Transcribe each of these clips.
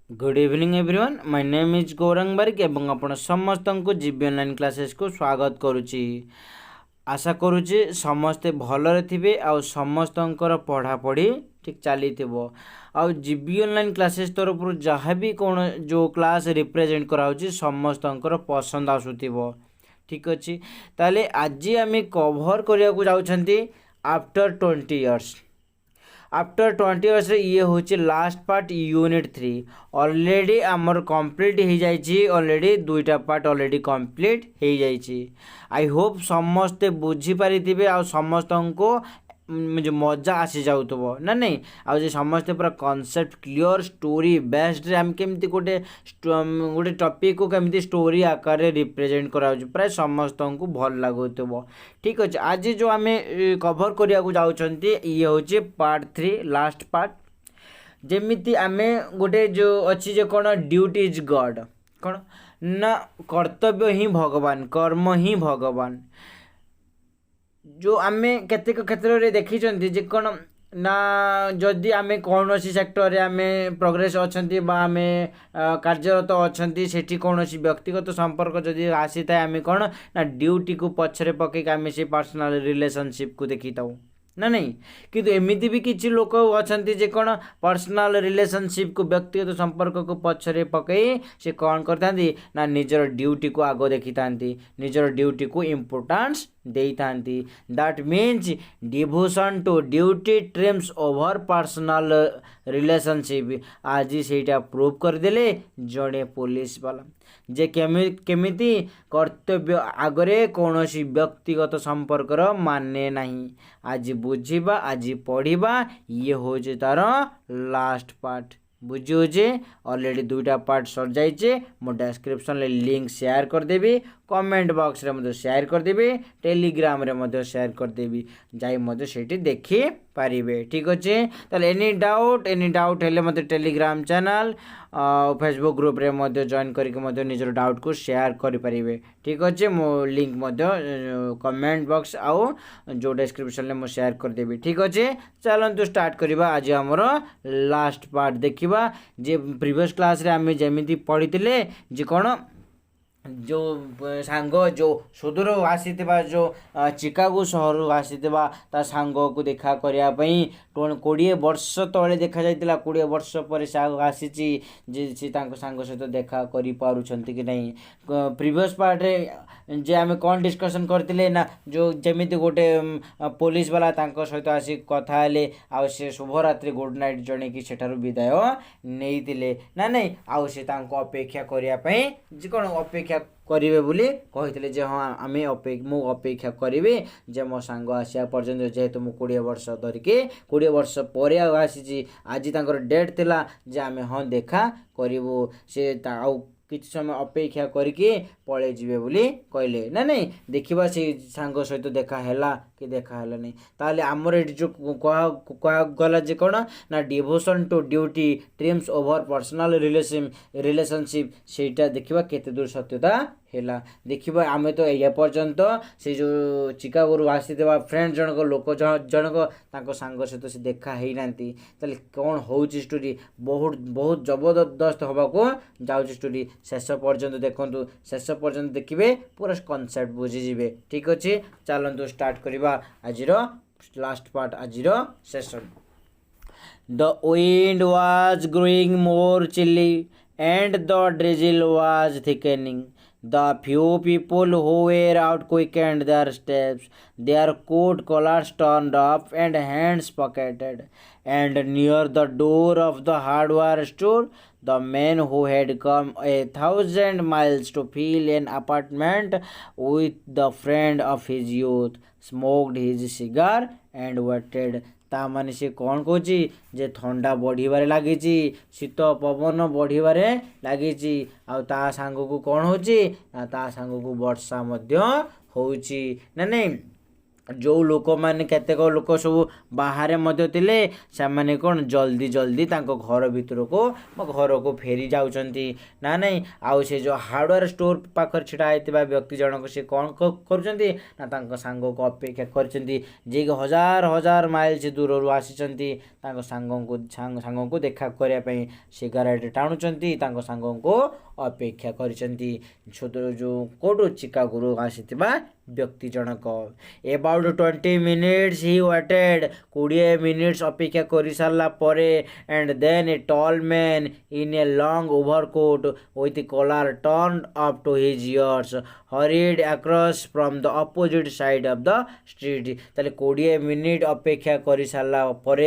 Good evening everyone my name is Gaurang Barik एवं आपण समस्त को जीबी ऑनलाइन क्लासेस को स्वागत करुच्ची। आशा करुच्ची समस्ते भलरे थिबे आ समस्तंकर पढ़ापढ़ी ठीक चली आउ जीबी ऑनलाइन क्लासेस तरफ जहाँ भी कौन जो क्लास रिप्रेजेंट कराउची समस्तंकर पसंद आसुथिबो। ठीक अच्छे ताले आज आम कभर करने को जाउछंती आफ्टर 20 इयर्स। आफ्टर 20 इयर्स ये हूँ लास्ट पार्ट यूनिट 3 ऑलरेडी आमर कंप्लीट हो जाइए। ऑलरेडी दुईटा पार्ट ऑलरेडी कंप्लीट हो जाइए। आई होप समस्ते बुझीपारे आ समस्त को जो मजा आसी जाऊब ना नहीं आज समस्ते पूरा कॉन्सेप्ट क्लियर स्टोरी बेस्ड आम केमती गोटे गोटे टॉपिक को केमती स्टोरी आकार रिप्रेजेंट करा प्राय समस्त को भल लगुव। ठीक अच्छे आज जो आम कभर करने को जाऊँगी ये हूँ पार्ट 3 लास्ट पार्ट। जमीती आम गोटे जो अच्छी जो कौन ड्यूटी इज गॉड कौन ना कर्तव्य ही भगवान कर्म ही भगवान जो आम केतेक क्षेत्र में देखी जे कौन ना जदि आम कौन सेक्टर आम प्रोग्रेस अच्छा आम कार्यरत अच्छा से कौन व्यक्तिगत संपर्क जदि आसी था आम कौन ना ड्यूटी को पछरे पकई आम से पर्सनल रिलेशनशिप को देखी था ना नहीं किंतु एमिति भी किसी लोक अच्छा जे कौन पर्सनल रिलेशनशिप को व्यक्तिगत संपर्क को पछरे पकई से कौन करते ना निजर ड्यूटी को आग देखी था निजर ड्यूटी को इम्पोर्टेंस दे था। That means devotion to duty trims over personal relationship आज सेटा प्रूव करदेले जड़े पुलिस वाला जे केमिति कर्तव्य आगरे कौन व्यक्तिगत संपर्कर माने नहीं। आज बुझीबा आज पढ़ा ये हूँ तार लास्ट पार्ट बुझे ऑलरेडी दुईटा पार्ट सर जाइए। मो डिस्क्रिप्शन ले लिंक शेयर करदेवी कमेंट बॉक्स रे मधे शेयर करदेवी टेलीग्राम रे मधे शेयर करदेवी जाई मधे सेठी देखि पारिबे। ठीक अच्छे ताले एनी डाउट हेले मधे टेलीग्राम चैनल फेसबुक ग्रुप रे मधे जॉइन करके मधे निजर डाउट को शेयर करि पारिबे। ठीक अच्छे मो लिंक मधे कमेंट बॉक्स आउ जो डिस्क्रिप्शन ले मो शेयर करदेवी। ठीक अच्छे चलंतु स्टार्ट करिबा। आज हमर लास्ट पार्ट देखिबा जे प्रीवियस क्लास रे आमे जेमिति पढ़ितिले जे कोन जो सांग जो सुदूर आसी जो चिकागो सहर आसी ता सांग को देखा करने 20 वर्ष तले देखा जाइतिला 20 वर्ष पर आसी सांग सहित देखा करि पारुछंती कि नहीं। प्रीवियस पार्ट रे जे आमे कौन डिस्कशन करतिले ना जो जेमिति गोटे पुलिस वाला तांको सहित आसी कथा हेले आ से शुभरात्रि गुड नाइट जणे कि सेठारु विदाय नेइतिले ना नहीं आ से तांको अपेक्षा करिया पई जे कोन अपेक्षा करेंगे बोली कहते जे हाँ आम मु अपेक्षा करी जे मो सांग आसा पर्यंत जेहेतु मु 20 वर्ष धरिकी 20 वर्ष पर आसी आज तांकर डेट थिला जे आम हाँ देखा करूँ से किसी समय अपेक्षा करके पड़े जीवे बोली कहले ना नहीं देखा से सांग सहित देखा है कि देखा है नहीं ताले आमर ये जो कह गला जे कौन ना devotion to duty trims over personal relationship सेटा देखा केते दूर सत्यता है। देखा आम तो ये पर्यंत से जो चिकागो आसी फ्रेंड जनक लोक जनक सांग सहित से देखा है ना ताले कौन हो स्टोरी बहुत बहुत जबरदस्त होगा जाऊँ स्टोरी शेष पर्यंत देखु शेष पर्यंत देखिए पूरा कॉन्सेप्ट बुझीजे। ठीक अच्छे चलतु स्टार्ट करवा आज लास्ट पार्ट आज session. The wind was growing more chilly and the drizzle was thickening. The few people who were out quickened their steps, their coat collars turned up and hands pocketed. And near the door of the hardware store, the man who had come 1,000 miles to fill an apartment with the friend of his youth smoked his cigar and waited. ता माने से कौन कहूँ जे ठंडा बढ़िबारे लगी शीत पवन बढ़िबारे लगी ता सांग को कौन हो ता सांग को वर्षा मध्य होउची ना नहीं जो लोक मैंने केतेक लोक सब बाहर थे से कौन जल्दी जल्दी घर भितर को घर को फेरी जाऊँगी ना नहीं आउ से जो हार्डवेयर स्टोर पाखर छिड़ा होता व्यक्ति जनक से कौन कर सांग को अपेक्षा कर जी हजार हजार माइल्स दूर आसी सांग को देखा करने सिगारेट टाणुंट सांग को अपेक्षा कर जो कौटू चिकागो आसी व्यक्ति जनक about 20 minutes he waited 20 minutes अपेक्षा कर सारा पर and then a tall man in a long overcoat with collar turned up to his ears hurried across from the opposite side of the street ताले 20 minute अपेक्षा कर सारा पर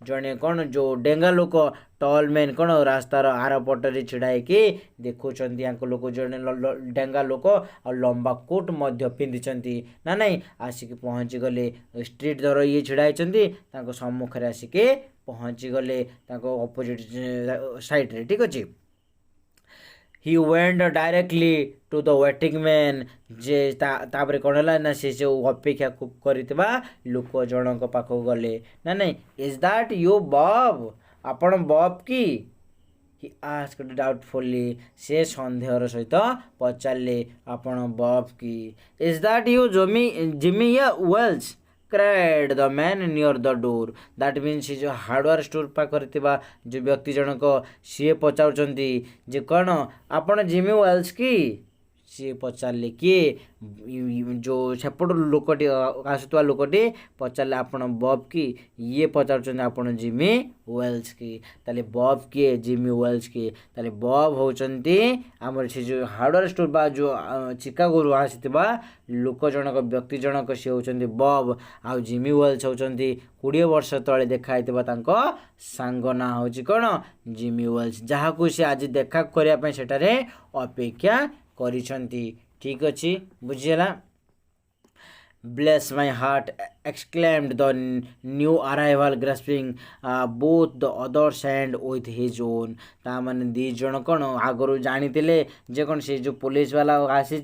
जड़े कौन जो डेंगा लोक टॉल मैन कौन रास्तार आर पटे छिड़ा कि देखुं लोक जड़े डेंगा लोक और लंबा कोट पिंधि ना नहीं आसिक पहुँची गले स्ट्रीट दर ये छिड़ा होती सम्मुखें आसिक पहुँची गले अपोजिट साइड रे ठीक अच्छे ही went directly to the waiting man जे तापर कौन है ना से जो अपेक्षा करथिबा लोक जनक पाखक गले ना नहीं इज दैट यू बॉब आपण बॉब की ही आस्क्ड डाउटफुली से संदेहर सहित पचारे आपण बॉब की इज दैट यू जिमी या Wells cried the man near the door that means जो हार्डवेयर स्टोर पाखर जो व्यक्ति जनक सी पचारुंट जे कौन आपण जिमी वेल्स की सी पचारे किए जो सेपट लोकटी आसुवा लोकटी पचारे आपण बॉब की ये पचार आपण जिमी वेल्स की ताले बॉब किए जिमी वेल्स की ताले बॉब होचंती आमर से जो हार्डवेयर स्टोर बा जो चिकागो रु आसीथिबा लोक जनक व्यक्ति जनक से होचंती बॉब आ जिमी वेल्स होचंती 20 वर्ष तले देखा होइतिबा तांको सांग ना होची कोन जिमी वेल्स जहाँ को से आज देखा करिया पय सेटारे अपेक्षा करिसंती ठीक अच्छी बुझीला bless my heart exclaimed the new arrival grasping both the other's hand with his own ता माने दी जन कौन आगरू जानी जे कौन से जो पुलिस वाला आसिक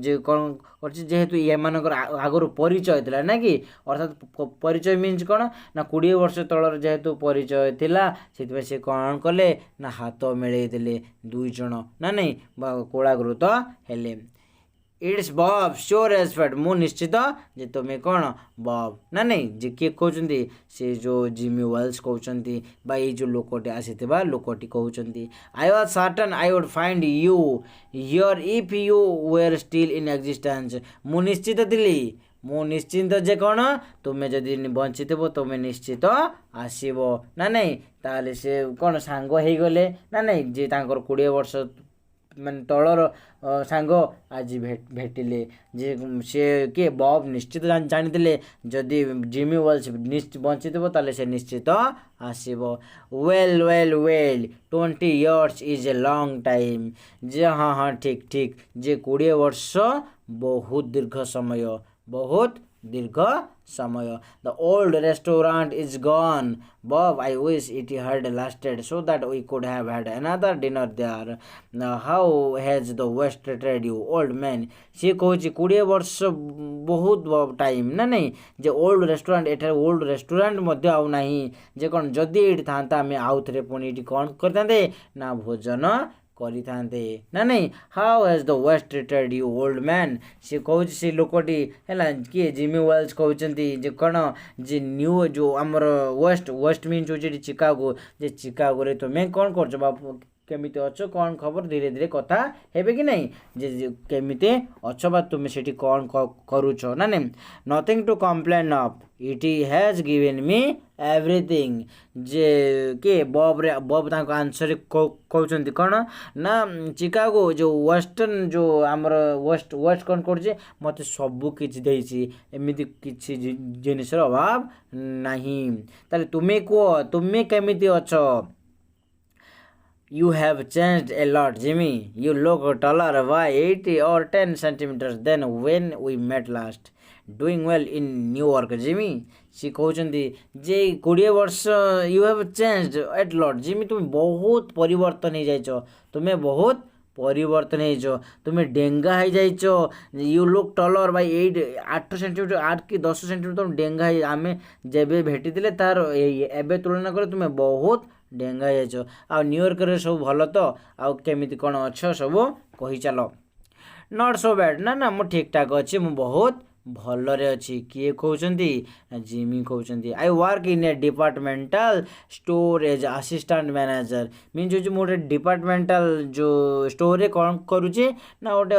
जे कौन कर जेहेतु ये मानकर आगरू परिचय थिला ना कि अर्थात परिचय मीन्स कौन ना 20 वर्ष तलर जेहेतु परिचय थिला से से कौन कले ना हाथ मिले देले दुई जन ना नहीं कोड़ागृ तो हेले it's Bob sure as fate मु निश्चित जे तुम्हें कौन बॉब ना नहीं जे किए कहते से जो जिमी वेल्स कहते ये जो लोकटी आसी लोकटी कहते I was certain I would find you here if you were still in existence मु निश्चित थी मु निश्चिंत जे कौन तुम्हें जदि बंची थे तुम्हें निश्चित आसब ना नहीं ताले से कौन सांग हो गले ना नहीं जे 20 वर्ष मान तलर सांग आज भेटिले जे से किए बॉब निश्चित जानी जदि जिमी वेल्स बंची थे से निश्चित आसब well well well 20 years is a long time जे हाँ हाँ ठीक ठीक जे 20 वर्ष बहुत दीर्घ समय बहुत दीर्घ समय the old restaurant is gone Bob I wish it had lasted so that we could have had another dinner there how has the west treated you old man सी कहूँ 20 वर्ष बहुत टाइम ना नहीं जे ओल्ड रेस्टोरेंट एठार ओल्ड रेस्टोरेंट मध्य आउ नहीं जे कौन जदि ये था आम आउ थे पुणी ये कौन करते ना भोजन करिथांते ना नहीं how has the West treated you old man से कहूँ से लोकटी है किए जिमी वेल्स कहते जे कौन जे न्यू जो आमर वेस्ट वेस्ट मीन्स हो चिकागो जे चिकागो रे तुम्हें कौन कर बाबू केमिति अच्छो कौन खबर धीरे धीरे कथा हेबे कि नहीं जे केमिति अच्छो बा तुम सेठी कौन करूछ ना नहीं nothing to complain of it has given me everything जे के बॉब ताको आंसर कहउछंती कोन ना चिकागो जो वेस्टर्न जो आमर वेस्ट वेस्ट कौन कर मत सबू किछि देछि एमिति किछि जिनिसर अभाव नहीं ताले तुमे को तुमे केमिति अच्छो You have changed a lot, Jimmy. You look taller by 80 or 10 centimeters than when we met last. Doing well in New York, Jimmy. सी कहते जे 20 वर्ष you have changed a lot Jimmy तुम बहुत परिवर्तन हो जाइछ तुम्हें बहुत परिवर्तन हो तुम डेंगा हो जाइच you look taller by 8 centimetre 8 कि 10 सेंटीमीटर तुम डेंगा आम जब भेटी तार एबे तुलना कर तुम बहुत डेंगा हो आ न्यूयॉर्क रे सब भल तो आउ केमिति कौन अच्छ सब कही चल नॉट सो बैड ना मु ठीक ठाक अच्छी मु बहुत भलरे अच्छी किए कहते जिमी कहते I work in a departmental store as assistant manager means जो गोटे डिपार्टमेंटल जो स्टोर कौन करुचे ना गोटे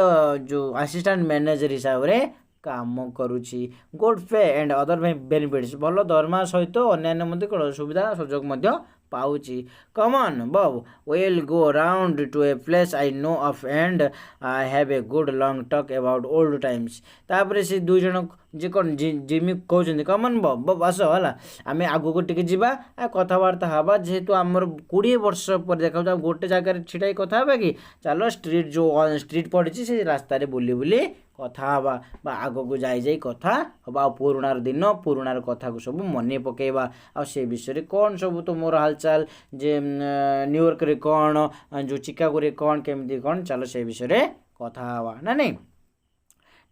जो असिस्टेंट मैनेजर हिसाब से काम करुची गुड पे एंड अदर बेनिफिट्स भल दरमा सहित अन्य कौन सुविधा सुजोग पाउची कमन बब will go around two a place I know of and I have a good long talk about old times तापर से दुई जन जे कौन जिमी कहते कमन बब आस है आम आगू टे जावा कथबार्ता हाँ जेहेतु आमर 20 वर्ष पर देखा गोटे जगार छिटा कथा कि चलो स्ट्रीट जो स्ट्रीट पड़ी से रास्तार बुली बुली कथा हाँ आगक जाई कथा हम आ पुराणार दिन पुराणार कथा को सब मन पकेबा आ से विषय कौन सब तो मोर हालचाल जे न्यूयॉर्क रे कौन जो चिकागो रे कौन केमती कौन चलो से विषय कथा हाँ ना नहीं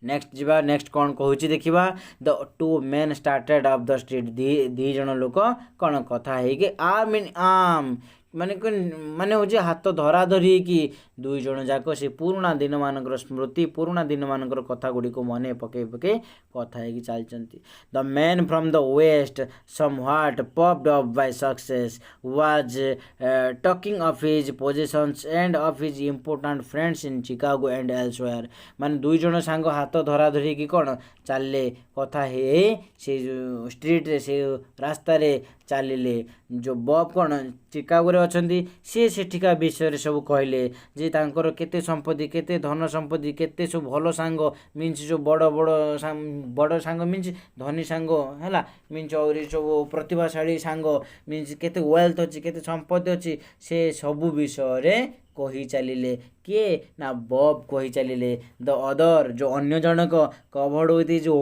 नेक्स्ट जीवा नेक्स्ट कौन कहूँ देखा the two men started off the street दी जन लोक कौन कथा है आर्म इन आर्म माने माने हूँ हाथ धरा धरी कि दुई जन जाक से पुराणा दिन मानकर स्मृति पुराणा दिन मानकर कथा गुड़ी को मन पके पके कथा है चलती the man from the West somewhat popped up by success was talking of his positions and of his important friends in Chicago and elsewhere माने दुई जन सांग हाथ धरा धरी कि कौन चलले कथा है से स्ट्रीट रे से रास्ता रे चलिले जो बब कौन चिकागो रे अछंती सी सेठिका विषय सब कहले जे तांकर केते संपत्ति केते धन संपत्ति केते सब भल सांग मीन्स जो बड़ बड़ सांग मीन्स धनी सांग है मीन्स और सब प्रतिभाशाली सांग मीन्स केते वेल्थ अच्छी केते संपत्ति अच्छी से सबू विषय कही चलिले किए ना बब कही चलिले द अदर जो अन्य जनक कवर्ड विथ जो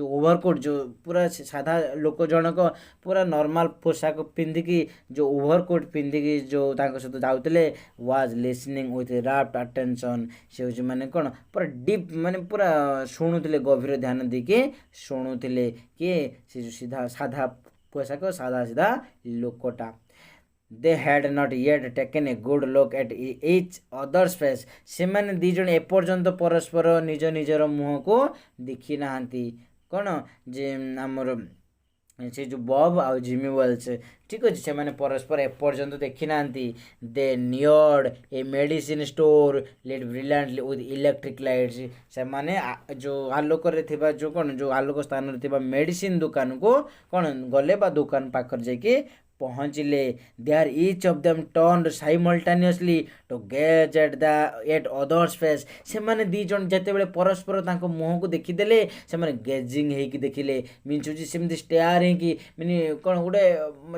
ओवरकोट जो पूरा साधा लोक जनक पूरा नॉर्मल पोशाक पिंधिकी जो ओवरकोट पिंधिकी जो तांको सहित जाउतले वाज लिसनिंग विथ राप्ट अटेंशन से हूँ माने कौन पूरा डीप माने पूरा शुणुले गभीर ध्यान देके शुणुले किए से जो सीधा साधा पोशाक साधा सीधा लोकटा they had not yet taken a good look at each others face से मैंने दी जन एपर्यंत परस्पर निज निजर मुह को देखी नहांती कौन जे आमर से जो बब आ जिमी वेल्स ठीक अच्छे से मैंने परस्पर एपर्यंत देखी ना they neared a medicine store lit brilliantly with electric lights से माने जो आलोक जो कौन जो आलोक स्थान मेडिसिन दुकान को कौन गले बा दुकान पाखर जाके पहुँचले they are each of them turned simultaneously to gaze at others face से माने दी जन जेते बेले परस्पर तांको मुह को देखिदेले से माने गेजिंग हेकी देखिले मीन्स होची सेमती स्टेयर हेकी माने कोन गुडे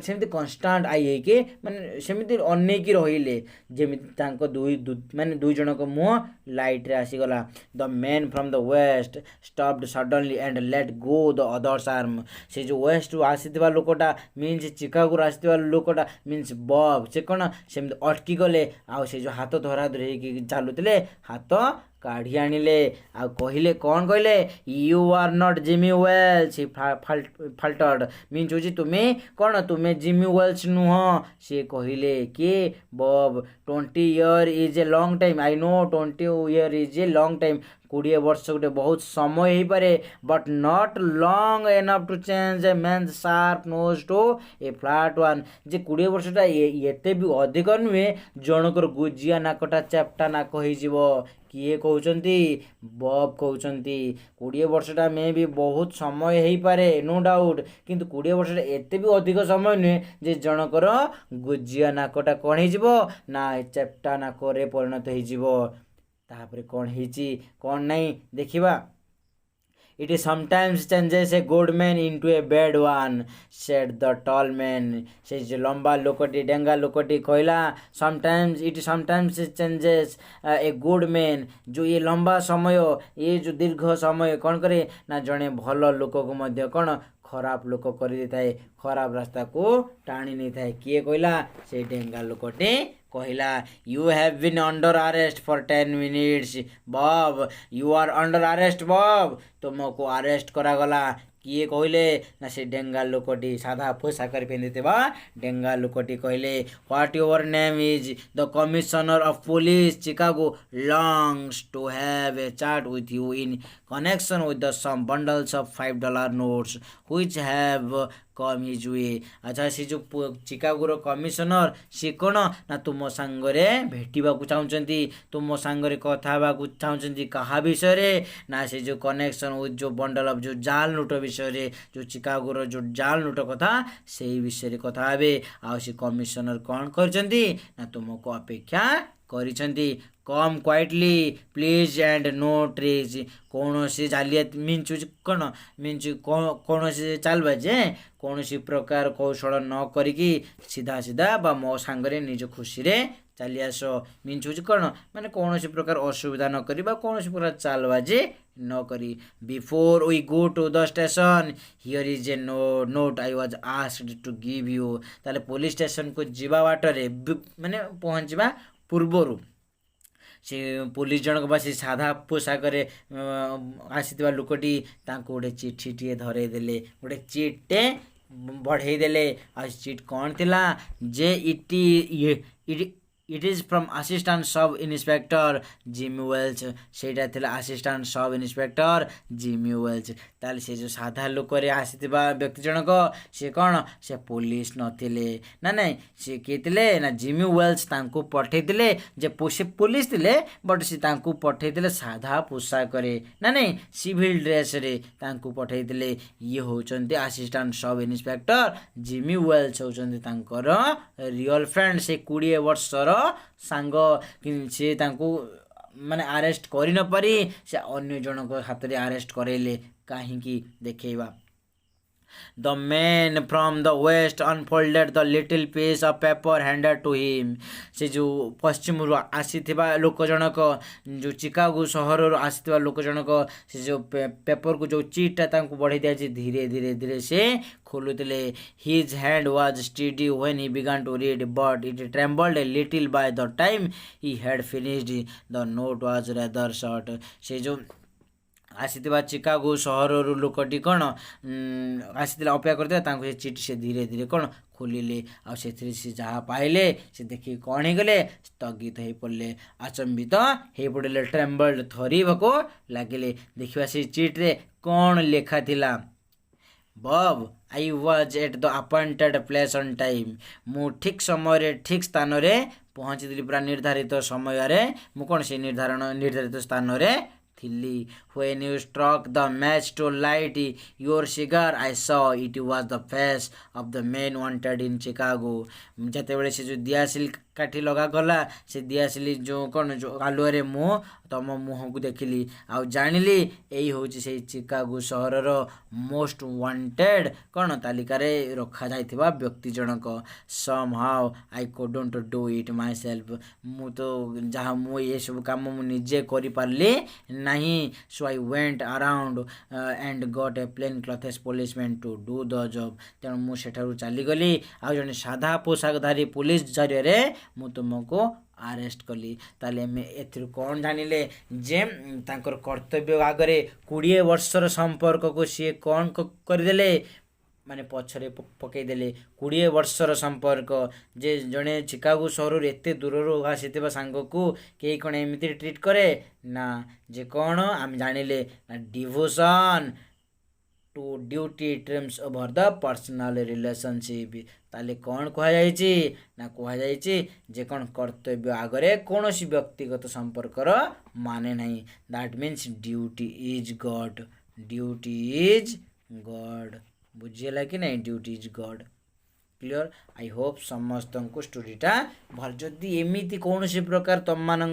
सेमती कांस्टेंट आई हेकी माने सेमती अनेकी रहिले जेमिति तांको माने दुई जनक मुह लाइट रे आसी गला the man from the West stopped suddenly and let go the other's arm से जो वेस्ट आसीथिबा लोकटा मीन्स चिकागो आसवा लोकटा मीन्स बब से कौन सेमती अटकी गले आ से जो हाथ धरा धरी चलुले हाथ काढ़ी आनिले आ कहले कौन कहले you are not Jimmy Wells faltered means होची तुम्हें कौन तुम्हें जिमी वेल्स नुह से कहले कि Bob 20 year is a long time I know 20 year is a long time 20 वर्ष गोटे बहुत समय हो पारे but not long enough to change a man sharp nose to a flat one जे 20 वर्षटा एते भी अधिक नुहे जनकर गुजिया नाकटा चेप्टा नाक हो किए कहते बब कहते 20 वर्षटा मे भी बहुत समय हो पारे नो डाउट किंतु 20 वर्षटा एते भी अधिक समय नुहे जे जनकर गुजिया नाकटा कौन हो ना चेप्टा नाक परिणत हो तापर कौन होची कौन नहीं देखिबा It is sometimes changes a good man into a bad one, said the tall man. से जो लंबा लोकटी डेंगा लोकटी कहला sometimes changes a good man जो ये लंबा समय ये जो दीर्घ समय कौन करे ना जड़े भल लोक को मध्य कौन खराब लोक कर खराब रास्ता को टाणी नहीं थाए किए कहला से डेंगा लोकटे कहला you have been under arrest for 10 minutes Bob you are under arrest Bob तुमको अरेस्ट करागला किए कहले ना से डेंगा लोकटी साधा पोशाक पिंधि डेंगा लोकटी कहले what your name is the commissioner of police Chicago longs to have a chat with you in connection with the some bundles of $5 notes which have come his way अच्छा से जो चिकागोर कमिशनर सी कौन ना तुम सांगरे भेटिबा चाहूँगी तुम सांगरे कथा हवा चाहूँगी कहा विषय ना से जो कनेक्शन विथ जो बंडल ऑफ जो जाल नोट विषय जो चिकागोर जो जाल नोट कथा से विषय कथा हे आ कमिशनर कौन कर तुमको अपेक्षा करिसेंती come quietly please and no tricks कौन सी जालिया मीन्स कौन मीन्स कौन सी चलवा जे कौन सी प्रकार कौशल न करिकी सीधा सीधा बा मो सांगरे निज खुशी रे चली आस मीन्स हूँ कौन माने कौन सी प्रकार असुविधा न करी बा कौन सी प्रकार चालबाजी न करी before we go to the station here is a note I was asked to give you ताले पुलिस स्टेशन को जीवा बाटरे माने पहुँचवा पूर्वरु से पुलिस जनक बा से साधा पोशाक आसीथिबा लोकटी तांको गोटे चिठीटे धरेदेले गोटे चिट्टे बढ़ेदेले आ चिट कौन थिला जे it is from assistant sub inspector Jimmy Wells सेटा थिला assistant sub inspector Jimmy Wales ताले से जो साधा लोक आसीथिबा व्यक्ति जनक से कौन से पुलिस नथिले ना नहीं से किए थिले ना जिमी वेल्स तांको पठेइथिले जे से पुलिस थिले बट से तांको पठेइथिले साधा पोशाक ना नहीं सिविल ड्रेस रे तांको पठेइथिले ये होचंती assistant sub inspector Jimmy Wells होचंती तांकर रियल फ्रेंड से 20 वर्षर सांग से तांको माने अरेस्ट करि न पारी से अन्य जनक हाथ रे अरेस्ट करेले काहींकी देखैबा The man from the west unfolded the little piece of paper handed to him. से जो पश्चिम आसीथिबा लोक जनक जो चिकागो सहर आसीथिबा लोक जनक से जो पेपर को जो चिट्टा तांको बढ़ाई दिया धीरे धीरे धीरे से खोलुतले his hand was steady when he began to read but it trembled a little by the time he had finished the note was rather short. से जो आसीथिबा चिकागो सहर लोकटी कौन आसीथिला अपेक्षा करते से चिठी से धीरे धीरे कौन खोलिले आ से जहाँ पाइले से देखिए कौन हो गले स्थगित हो पड़े अचंबित हो पड़े ट्रेम्बल्ड थरी भको लगिले देखा से चिट्रे कौन लेखा थिला बब I was at the appointed place on time मु ठीक समय ठीक स्थान रे पहुँची पूरा निर्धारित समय मु कौन से निर्धारित स्थान रे थिली when you struck the match to light your cigar I saw it was the face of the man wanted in Chicago जते बेले से जो दियासिल काठी लगा गला से दियासिल जो कौन जो आलुआरे मुँह तम मुँह को देखिली आ जानिली यही हूँ से चिकागो सहर मोस्ट वांटेड कौन तालिकार रखा जाइथिबा व्यक्ति जनक somehow I couldn't do it myself मु तो जहाँ मु ये सब काम मु निजे करि पारली नहीं so I went around and got a plain clothes policeman to do the job तेणु मु सेठारु चली गली आ जने साधा पोशाकधारी पुलिस जरिए मु तुमको अरेस्ट कली ताले में एथि कौन जानिले जे तांकर कर्तव्य आगरे 20 वर्षर संपर्क को सी कौन करदेले माने पछरे पकईदेले 20 वर्षर संपर्क जे जड़े चिकागो सहर एत दूर आसीथिबा सांग को कई कौन एमती ट्रीट करे ना जे कौन आम जानिले devotion to duty terms over the personal relationship ताले कौन कहुई ना कहुई जे कौन कर्तव्य आगरे कौन सी व्यक्तिगत संपर्कर माने नहीं that means duty is God बुझीला कि नहीं duty is God clear I hope समस्त को स्टोरीटा भल जदि एमती कौन सी प्रकार तुम मान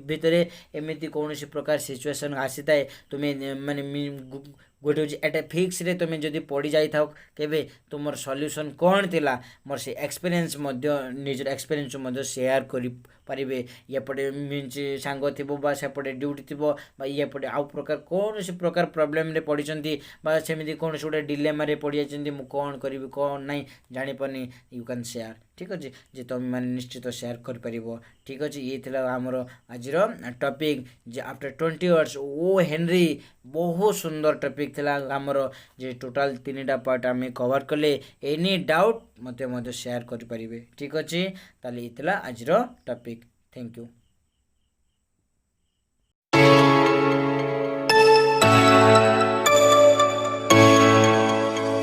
भितर एमती कौन सी प्रकार सिचुएसन आसी थाए तुम्हें माने गोटे हूँ एटे फिक्स रे तुम जदि पढ़ी जाई थाओ केबे तुमर सॉल्यूशन कौन थिला मोर से एक्सपीरियंस मध्य निजर एक्सपीरियंस मध्य शेयर करि पारिबे एपटे मीन्स सांग थिबो बा सेपटे ड्यूटी थिबो बा एपटे आउ प्रकार कौन से प्रकार प्रॉब्लम रे पड़िचंती बा सेमिति कौन से गोटे डिलेमा रे पड़ी जाइचंती मु कौन करिवि कौन नहीं जानि पानी यू कैन शेयर ठीक अछि जे तुम माने निश्चित शेयर कर परिबो ठीक अछि ये थिला हमर आजिर टॉपिक जे आफ्टर 20 इयर्स ओ हेनरी बहुत सुंदर टॉपिक थिला हमर जे टोटल 3टा पार्ट आमे कवर कले एनी डाउट मते शेयर कर परिबे ठीक अछि ताले इतला आजिर टॉपिक थैंक यू।